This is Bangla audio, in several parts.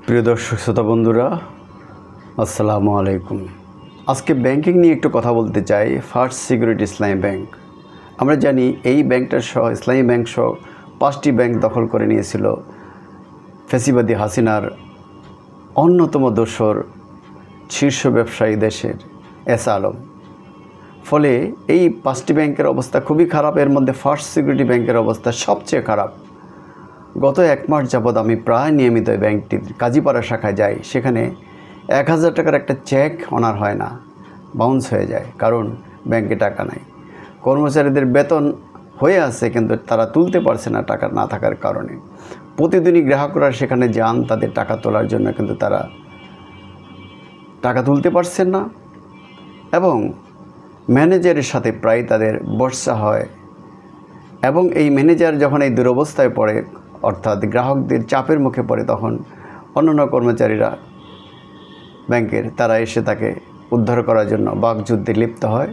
প্রিয় দর্শক শ্রোতা বন্ধুরা, আসসালামু আলাইকুম। আজকে ব্যাংকিং নিয়ে একটু কথা বলতে চাই। ফার্স্ট সিকিউরিটি ইসলামী ব্যাংক, আমরা জানি এই ব্যাংকটা সহ ইসলামী ব্যাংক সহ 5টি ব্যাংক দখল করে নিয়েছিল ফ্যাসিবাদী হাসিনার অন্যতম দোসর শীর্ষ ব্যবসায়ী দেশের এস আলম। ফলে এই 5টি ব্যাংকের অবস্থা খুবই খারাপ। এর মধ্যে ফার্স্ট সিকিউরিটি ব্যাংকের অবস্থা সবচেয়ে খারাপ। গত 1 মাস যাবৎ আমি প্রায় নিয়মিত ব্যাংকটির কাজীপাড়া শাখায় যাই। সেখানে 1000 টাকার একটা চেক অনার হয় না, বাউন্স হয়ে যায়, কারণ ব্যাংকে টাকা নাই। কর্মচারীদের বেতন হয়ে আছে, কিন্তু তারা তুলতে পারছে না টাকা না থাকার কারণে। প্রতিদিনই গ্রাহকরা সেখানে যান তাদের টাকা তোলার জন্য, কিন্তু তারা টাকা তুলতে পারছেন না এবং ম্যানেজারের সাথে প্রায় তাদের বর্ষা হয়। এবং এই ম্যানেজার যখন এই দুরবস্থায় পড়ে, অর্থাৎ গ্রাহকদের চাপের মুখে পড়ে, তখন অন্যান্য কর্মচারীরা ব্যাংকের তারা এসে তাকে উদ্ধার করার জন্য বাকযুদ্ধে লিপ্ত হয়।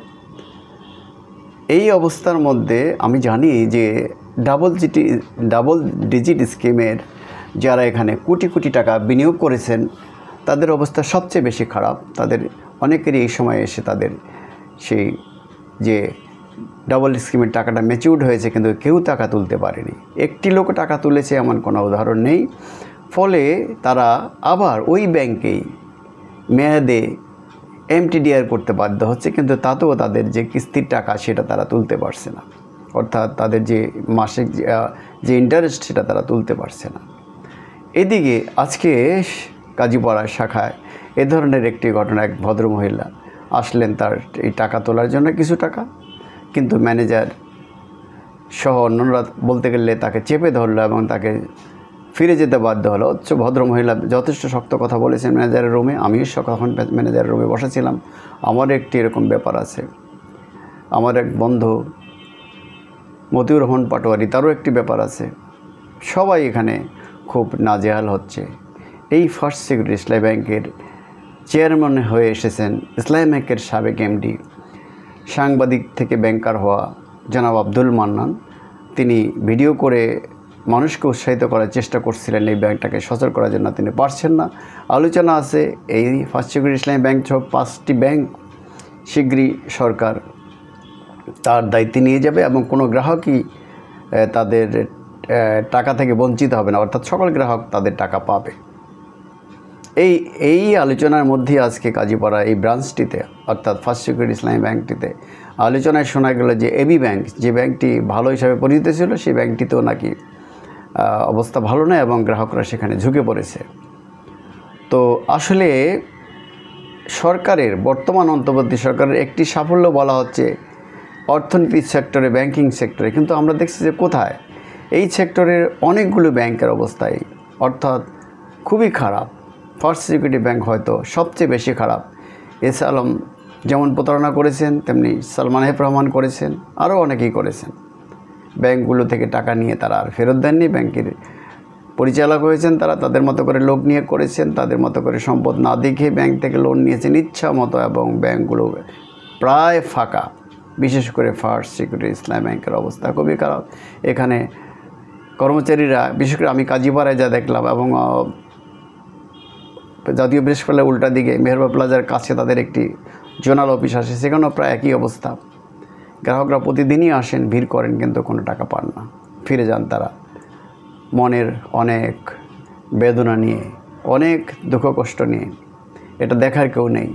এই অবস্থার মধ্যে আমি জানি যে ডাবল ডিজিট স্কিমের যারা এখানে কোটি কোটি টাকা বিনিয়োগ করেছেন তাদের অবস্থা সবচেয়ে বেশি খারাপ। তাদের অনেকেরই এই সময় এসে তাদের সেই যে ডাবল স্কিমের টাকাটা ম্যাচিউরড হয়েছে, কিন্তু কেউ টাকা তুলতে পারেনি। একটি লোক টাকা তুলেছে এমন কোনো উদাহরণ নেই। ফলে তারা আবার ওই ব্যাংকেই মেয়াদে এমটিডিআর করতে বাধ্য হচ্ছে, কিন্তু তাতেও তাদের যে কিস্তির টাকা সেটা তারা তুলতে পারছে না, অর্থাৎ তাদের যে মাসিক যে ইন্টারেস্ট সেটা তারা তুলতে পারছে না। এদিকে আজকে কাজীপাড়া শাখায় এ ধরনের একটি ঘটনা। এক ভদ্রমহিলা আসলেন তার এই টাকা তোলার জন্য কিছু টাকা, কিন্তু ম্যানেজার সহ অন্যরা বলতে গেলে তাকে চেপে ধরলো এবং তাকে ফিরে যেতে বাধ্য হলো। অথচ ভদ্রমহিলা যথেষ্ট শক্ত কথা বলেছেন ম্যানেজারের রুমে। আমিও তখন ম্যানেজারের রুমে বসেছিলাম। আমার একটি এরকম ব্যাপার আছে। আমার এক বন্ধু মতিউর রহমান পাটোয়ারি, তারও একটি ব্যাপার আছে। সবাই এখানে খুব নাজেহাল হচ্ছে। এই ফার্স্ট সিকিউরিটি ইসলামী ব্যাংকের চেয়ারম্যান হয়ে এসেছেন ইসলামী ব্যাংকের সাবেক এমডি, সাংবাদিক থেকে ব্যাংকার হওয়া জনাব আব্দুল মান্নান। তিনি ভিডিও করে মানুষকে উৎসাহিত করার চেষ্টা করছিলেন এই ব্যাংকটাকে সচল করার জন্য, তিনি পারছেন না। আলোচনা আছে এই ফার্স্ট সিকিউরিটি ইসলামী ব্যাংক সহ 5টি ব্যাংক শীঘ্রই সরকার তার দায়িত্বে নিয়ে যাবে এবং কোনো গ্রাহকই তাদের টাকা থেকে বঞ্চিত হবে না, অর্থাৎ সকল গ্রাহক তাদের টাকা পাবে। এই আলোচনার মধ্যে আজকে কাজীপাড়া এই ব্রাঞ্চটিতে, অর্থাৎ ফার্স্ট সিকিউরিটি ইসলামী ব্যাংকটিতে আলোচনায় শোনা গেল যে এবি ব্যাংক, যে ব্যাংকটি ভালো হিসাবে পরিচিত ছিল, সেই ব্যাংকটিতেও নাকি অবস্থা ভালো নয় এবং গ্রাহকরা সেখানে ঝুঁকে পড়েছে। তো আসলে সরকারের বর্তমান অন্তর্বর্তী সরকারের একটি সাফল্য বলা হচ্ছে অর্থনীতি সেক্টরে, ব্যাংকিং সেক্টরে, কিন্তু আমরা দেখছি যে কোথায় এই সেক্টরের অনেকগুলো ব্যাংকের অবস্থায় অর্থাৎ খুবই খারাপ। ফার্স্ট সিকিউরিটি ব্যাংক হয়তো সবচেয়ে বেশি খারাপ। এস আলম যেমন প্রতারণা করেছেন, তেমনি সালমান এফ রহমান করেছেন, আরও অনেকেই করেছেন। ব্যাংকগুলো থেকে টাকা নিয়ে তারা আর ফেরত দেননি। ব্যাংকের পরিচালক হয়েছেন তারা, তাদের মতো করে লোক নিয়ে করেছেন, তাদের মতো করে সম্পদ না দেখে ব্যাংক থেকে লোন নিয়েছেন ইচ্ছা মতো, এবং ব্যাংকগুলো প্রায় ফাঁকা। বিশেষ করে ফার্স্ট সিকিউরিটি ইসলামী ব্যাংকের অবস্থা খুবই খারাপ। এখানে কর্মচারীরা, বিশেষ করে আমি কাজীপাড়ায় যা দেখলাম, এবং জাতীয় প্রেসক্লাবের উল্টা দিকে মেহেরবা প্লাজার কাছে তাদের একটি জোনাল অফিস আছে, সেখানেও প্রায় একই অবস্থা। গ্রাহকরা প্রতিদিনই আসেন, ভিড় করেন, কিন্তু কোনো টাকা পান না, ফিরে যান তারা মনের অনেক বেদনা নিয়ে, অনেক দুঃখ কষ্ট নিয়ে। এটা দেখার কেউ নেই।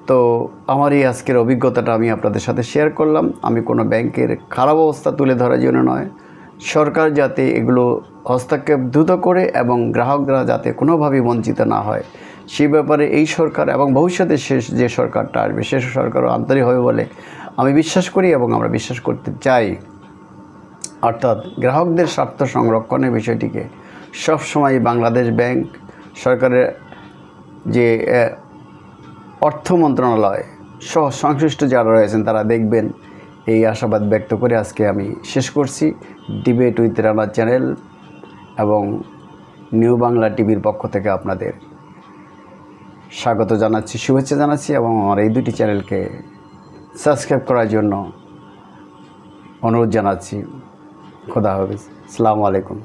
তো আমার এই আজকের অভিজ্ঞতাটা আমি আপনাদের সাথে শেয়ার করলাম। আমি কোনো ব্যাংকের খারাপ অবস্থা তুলে ধরার জন্য নয়, সরকার যাতে এগুলো হস্তক্ষেপ দ্রুত করে এবং গ্রাহকরা যাতে কোনোভাবেই বঞ্চিত না হয় সেই ব্যাপারে এই সরকার এবং ভবিষ্যতে শেষ যে সরকারটা আসবে সে সরকারও আন্তরিক হবে বলে আমি বিশ্বাস করি এবং আমরা বিশ্বাস করতে চাই। অর্থাৎ গ্রাহকদের স্বার্থ সংরক্ষণের বিষয়টিকে সবসময় বাংলাদেশ ব্যাংক, সরকারের যে অর্থ মন্ত্রণালয় সহ সংশ্লিষ্ট যারা রয়েছেন তারা দেখবেন, এই আশাবাদ ব্যক্ত করে আজকে আমি শেষ করছি। ডিবেট উইথ রানা চ্যানেল এবং নিউ বাংলা টিভির পক্ষ থেকে আপনাদের স্বাগত জানাচ্ছি, শুভেচ্ছা জানাচ্ছি, এবং আমার এই দুটি চ্যানেলকে সাবস্ক্রাইব করার জন্য অনুরোধ জানাচ্ছি। খোদা হাফেজ, আসসালামু আলাইকুম।